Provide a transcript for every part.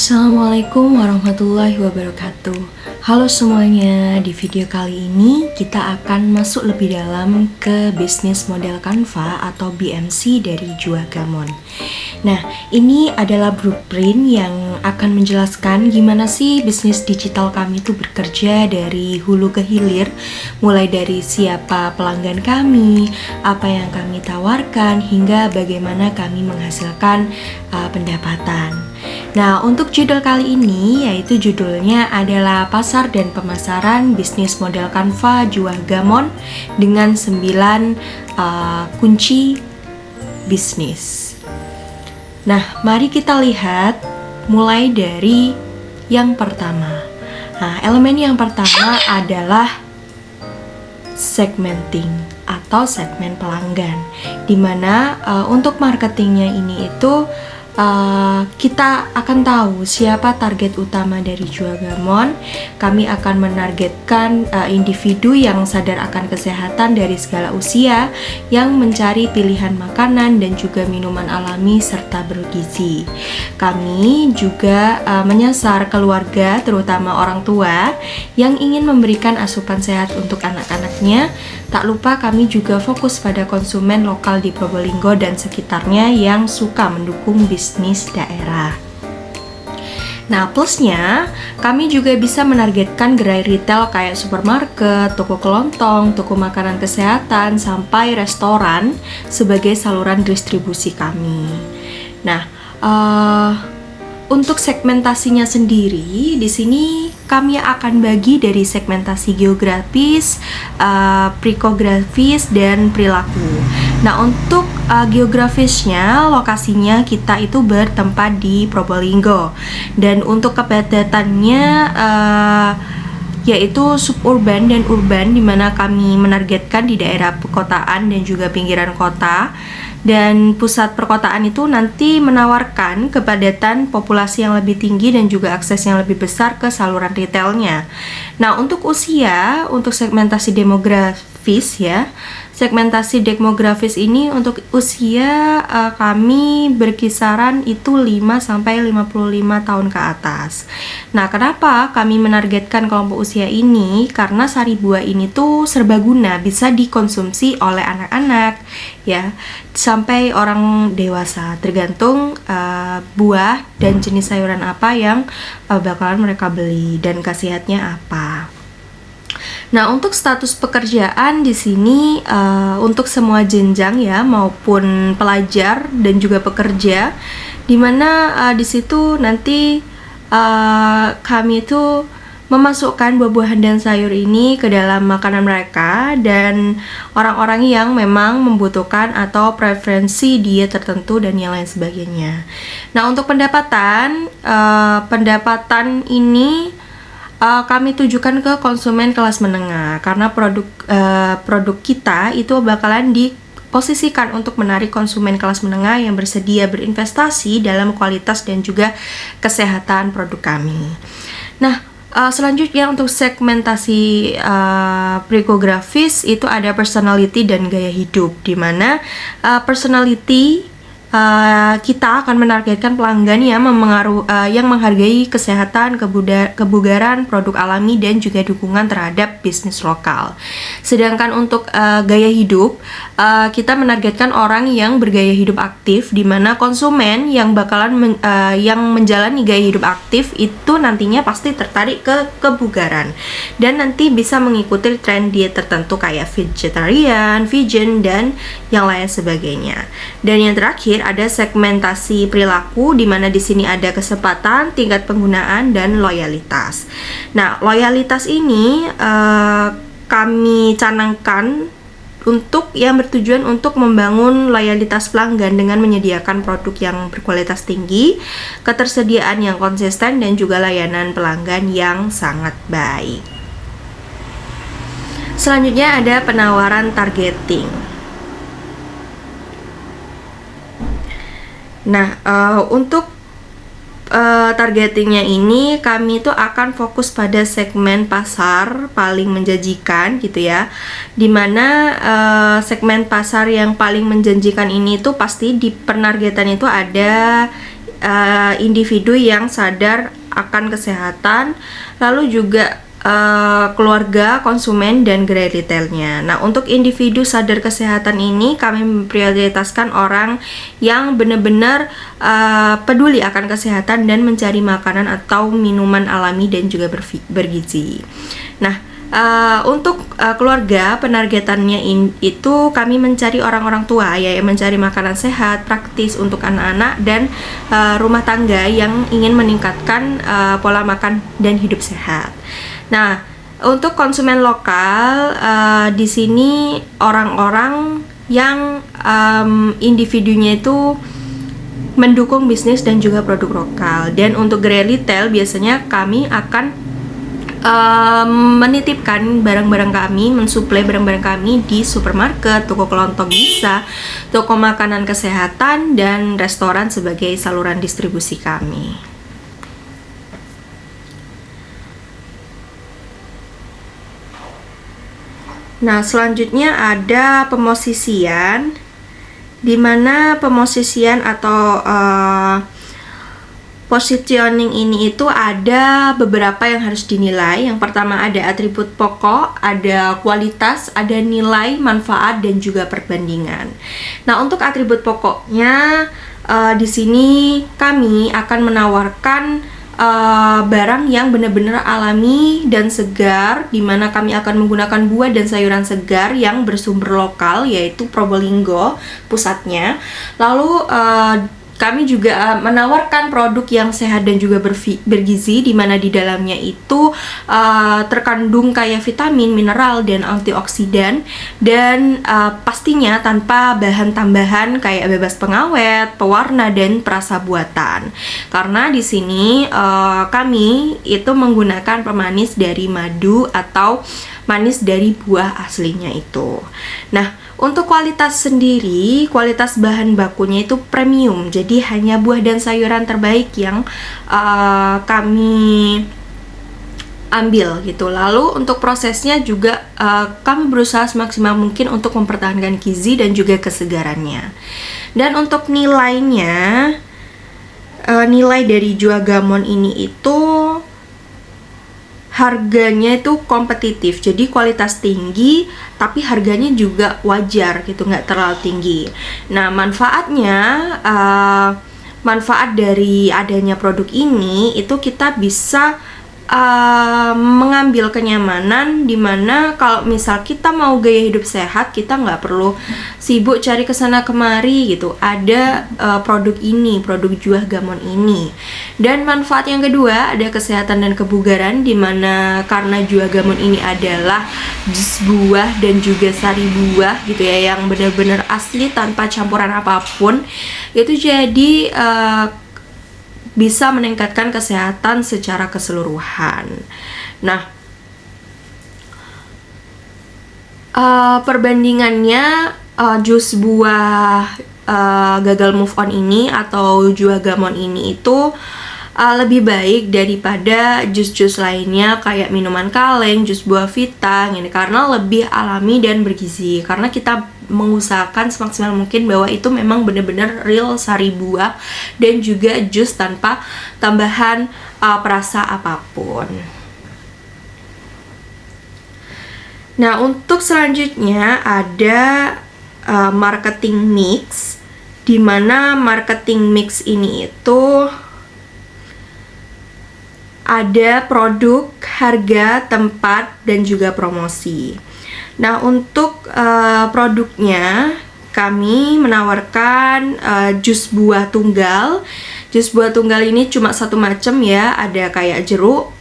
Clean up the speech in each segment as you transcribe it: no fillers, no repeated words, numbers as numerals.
Assalamualaikum warahmatullahi wabarakatuh. Halo semuanya, di video kali ini kita akan masuk lebih dalam ke bisnis model Canva atau BMC dari Juagamon. Nah, ini adalah blueprint yang akan menjelaskan gimana sih bisnis digital kami itu bekerja dari hulu ke hilir, mulai dari siapa pelanggan kami, apa yang kami tawarkan, hingga bagaimana kami menghasilkan pendapatan. Nah, untuk judul kali ini, yaitu judulnya adalah Pasar dan Pemasaran Bisnis Model Canva Juagamon dengan 9 kunci bisnis. Nah, mari kita lihat mulai dari yang pertama. Nah, elemen yang pertama adalah segmenting atau segmen pelanggan, dimana untuk marketingnya ini itu kita akan tahu siapa target utama dari Juagamon. Kami akan menargetkan individu yang sadar akan kesehatan dari segala usia, yang mencari pilihan makanan dan juga minuman alami serta bergizi. Kami juga menyasar keluarga, terutama orang tua yang ingin memberikan asupan sehat untuk anak-anaknya. Tak lupa kami juga fokus pada konsumen lokal di Probolinggo dan sekitarnya yang suka mendukung bisnis daerah. Nah, plusnya kami juga bisa menargetkan gerai retail kayak supermarket, toko kelontong, toko makanan kesehatan, sampai restoran sebagai saluran distribusi kami. Nah, untuk segmentasinya sendiri, di sini kami akan bagi dari segmentasi geografis, psikografis, dan perilaku. Nah, untuk geografisnya, lokasinya kita itu bertempat di Probolinggo, dan untuk kepadatannya yaitu suburban dan urban, di mana kami menargetkan di daerah perkotaan dan juga pinggiran kota. Dan pusat perkotaan itu nanti menawarkan kepadatan populasi yang lebih tinggi dan juga akses yang lebih besar ke saluran retailnya. Nah, untuk usia, untuk segmentasi demografis ya, segmentasi demografis ini untuk usia kami berkisaran itu 5-55 tahun ke atas. Nah, kenapa kami menargetkan kelompok usia ini? Karena sari buah ini tuh serbaguna, bisa dikonsumsi oleh anak-anak ya, sampai orang dewasa, tergantung buah dan jenis sayuran apa yang bakalan mereka beli dan khasiatnya apa. Nah, untuk status pekerjaan di sini untuk semua jenjang ya, maupun pelajar dan juga pekerja, dimana di situ nanti kami itu memasukkan buah-buahan dan sayur ini ke dalam makanan mereka, dan orang-orang yang memang membutuhkan atau preferensi diet tertentu dan yang lain sebagainya. Nah, untuk pendapatan ini kami tujukan ke konsumen kelas menengah, karena produk kita itu bakalan diposisikan untuk menarik konsumen kelas menengah yang bersedia berinvestasi dalam kualitas dan juga kesehatan produk kami. Nah, selanjutnya untuk segmentasi psikografis itu ada personality dan gaya hidup, di mana personality kita akan menargetkan pelanggan yang menghargai kesehatan, kebugaran, produk alami, dan juga dukungan terhadap bisnis lokal. Sedangkan untuk gaya hidup, kita menargetkan orang yang bergaya hidup aktif, di mana konsumen yang bakalan yang menjalani gaya hidup aktif itu nantinya pasti tertarik ke kebugaran dan nanti bisa mengikuti tren diet tertentu kayak vegetarian, vegan, dan yang lain sebagainya. Dan yang terakhir ada segmentasi perilaku, di mana di sini ada kesempatan, tingkat penggunaan, dan loyalitas. Nah, loyalitas ini kami canangkan untuk yang bertujuan untuk membangun loyalitas pelanggan dengan menyediakan produk yang berkualitas tinggi, ketersediaan yang konsisten, dan juga layanan pelanggan yang sangat baik. Selanjutnya ada penawaran targeting. Nah, untuk targetingnya ini kami itu akan fokus pada segmen pasar paling menjanjikan gitu ya, dimana segmen pasar yang paling menjanjikan ini tuh pasti di penargetan itu ada individu yang sadar akan kesehatan, lalu juga keluarga, konsumen, dan gerai retailnya. Nah, untuk individu sadar kesehatan ini kami memprioritaskan orang yang benar-benar peduli akan kesehatan dan mencari makanan atau minuman alami dan juga bergizi. Nah, untuk keluarga, penargetannya itu kami mencari orang-orang tua ya, yang mencari makanan sehat, praktis untuk anak-anak dan rumah tangga yang ingin meningkatkan pola makan dan hidup sehat. Nah, untuk konsumen lokal, di sini orang-orang yang individunya itu mendukung bisnis dan juga produk lokal. Dan untuk gerai retail biasanya kami akan menitipkan barang-barang kami, mensuplai barang-barang kami di supermarket, toko kelontong bisa, toko makanan kesehatan, dan restoran sebagai saluran distribusi kami. Nah, selanjutnya ada pemosisian, di mana pemosisian atau positioning ini itu ada beberapa yang harus dinilai. Yang pertama ada atribut pokok, ada kualitas, ada nilai, manfaat, dan juga perbandingan. Nah, untuk atribut pokoknya di sini kami akan menawarkan barang yang benar-benar alami dan segar, di mana kami akan menggunakan buah dan sayuran segar yang bersumber lokal, yaitu Probolinggo pusatnya. Lalu kami juga menawarkan produk yang sehat dan juga bergizi, di mana di dalamnya itu terkandung kayak vitamin, mineral, dan antioksidan, dan pastinya tanpa bahan tambahan kayak bebas pengawet, pewarna, dan perasa buatan. Karena di sini kami itu menggunakan pemanis dari madu atau manis dari buah aslinya itu. Nah, untuk kualitas sendiri, kualitas bahan bakunya itu premium, jadi hanya buah dan sayuran terbaik yang kami ambil gitu. Lalu untuk prosesnya juga kami berusaha semaksimal mungkin untuk mempertahankan gizi dan juga kesegarannya. Dan untuk nilainya, nilai dari Juagamon ini itu harganya itu kompetitif, jadi kualitas tinggi tapi harganya juga wajar gitu, nggak terlalu tinggi. Nah, manfaat dari adanya produk ini itu kita bisa mengambil kenyamanan, dimana kalau misal kita mau gaya hidup sehat, kita nggak perlu sibuk cari kesana kemari gitu. Ada produk ini, produk Juagamon ini. Dan manfaat yang kedua ada kesehatan dan kebugaran, dimana karena Juagamon ini adalah jus buah dan juga sari buah gitu ya, yang benar-benar asli tanpa campuran apapun, itu jadi bisa meningkatkan kesehatan secara keseluruhan. Nah, perbandingannya jus buah gagal move on ini atau Juagamon ini itu lebih baik daripada jus-jus lainnya kayak minuman kaleng, jus buah vita ini, karena lebih alami dan bergizi. Karena kita mengusahakan semaksimal mungkin bahwa itu memang benar-benar real sari buah dan juga jus tanpa tambahan perasa apapun. Nah, untuk selanjutnya ada marketing mix, di mana marketing mix ini itu ada produk, harga, tempat, dan juga promosi. Nah, untuk produknya kami menawarkan jus buah tunggal. Jus buah tunggal ini cuma satu macam ya, ada kayak jeruk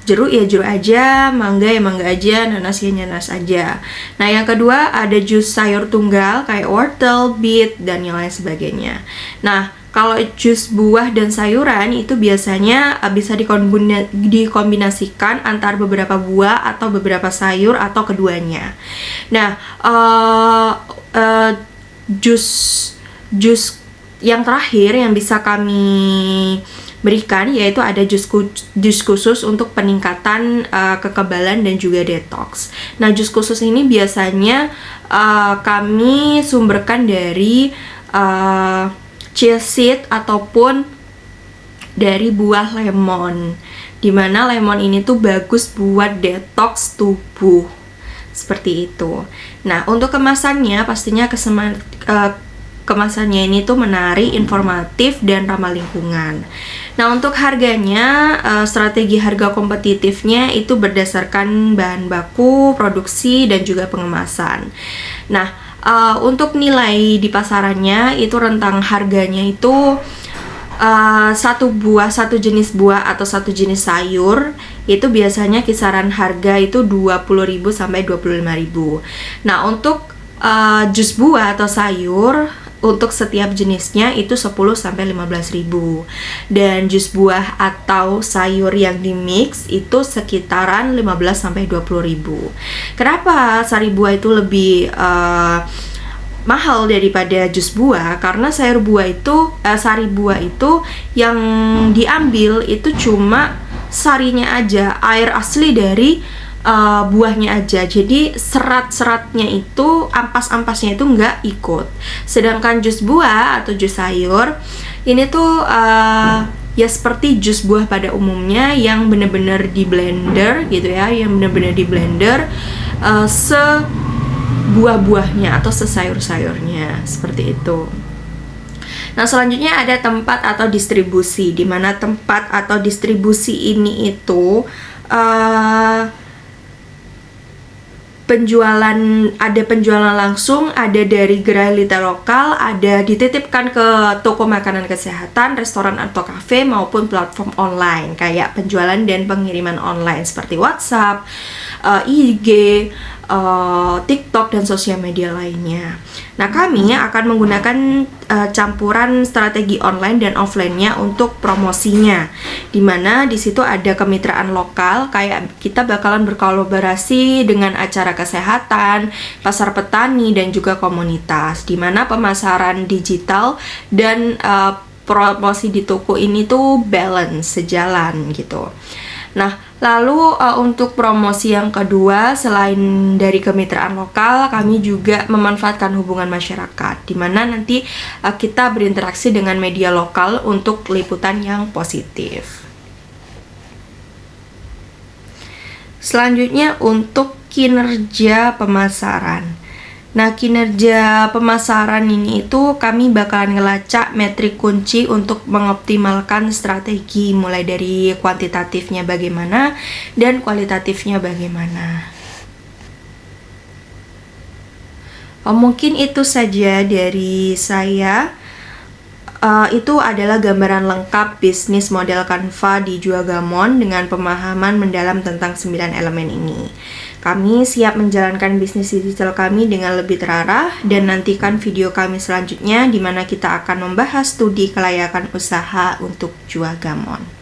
ya jeruk aja, mangga ya mangga aja, nanas ya nanas aja. Nah, yang kedua ada jus sayur tunggal kayak wortel, beet, dan yang lain sebagainya. Nah, kalau jus buah dan sayuran itu biasanya bisa dikombinasikan antar beberapa buah atau beberapa sayur atau keduanya. Nah, jus yang terakhir yang bisa kami berikan yaitu ada jus khusus untuk peningkatan kekebalan dan juga detox. Nah, jus khusus ini biasanya kami sumberkan dari chia seed ataupun dari buah lemon, dimana lemon ini tuh bagus buat detox tubuh, seperti itu. Nah, untuk kemasannya pastinya kemasannya ini tuh menarik, informatif, dan ramah lingkungan. Nah, untuk harganya, strategi harga kompetitifnya itu berdasarkan bahan baku, produksi, dan juga pengemasan. Nah, untuk nilai di pasarannya itu rentang harganya itu satu jenis buah atau satu jenis sayur itu biasanya kisaran harga itu 20.000 sampai 25.000. Nah, untuk jus buah atau sayur untuk setiap jenisnya itu 10 sampai 15.000. Dan jus buah atau sayur yang dimix itu sekitaran 15 sampai 20.000. Kenapa sari buah itu lebih mahal daripada jus buah? Karena sari buah itu yang diambil itu cuma sarinya aja, air asli dari buahnya aja. Jadi serat-seratnya itu, ampas-ampasnya itu nggak ikut. Sedangkan jus buah atau jus sayur ini tuh ya seperti jus buah pada umumnya yang benar-benar di blender gitu ya, yang benar-benar di blender buah-buahnya atau sesayur-sayurnya, seperti itu. Nah, selanjutnya ada tempat atau distribusi, di mana tempat atau distribusi ini itu ada penjualan langsung, ada dari gerai retail lokal, ada dititipkan ke toko makanan kesehatan, restoran atau kafe, maupun platform online kayak penjualan dan pengiriman online seperti WhatsApp, IG, TikTok, dan sosial media lainnya. Nah, kami akan menggunakan campuran strategi online dan offline-nya untuk promosinya, dimana di situ ada kemitraan lokal, kayak kita bakalan berkolaborasi dengan acara kesehatan, pasar petani, dan juga komunitas, dimana pemasaran digital dan promosi di toko ini tuh balance, sejalan gitu. Nah, lalu untuk promosi yang kedua, selain dari kemitraan lokal, kami juga memanfaatkan hubungan masyarakat, di mana nanti kita berinteraksi dengan media lokal untuk liputan yang positif. Selanjutnya untuk kinerja pemasaran. Nah, kinerja pemasaran ini itu kami bakalan ngelacak metrik kunci untuk mengoptimalkan strategi, mulai dari kuantitatifnya bagaimana dan kualitatifnya bagaimana. Mungkin itu saja dari saya. Itu adalah gambaran lengkap bisnis model Canva di Juagamon dengan pemahaman mendalam tentang 9 elemen ini. Kami siap menjalankan bisnis digital kami dengan lebih terarah, dan nantikan video kami selanjutnya di mana kita akan membahas studi kelayakan usaha untuk Juagamon.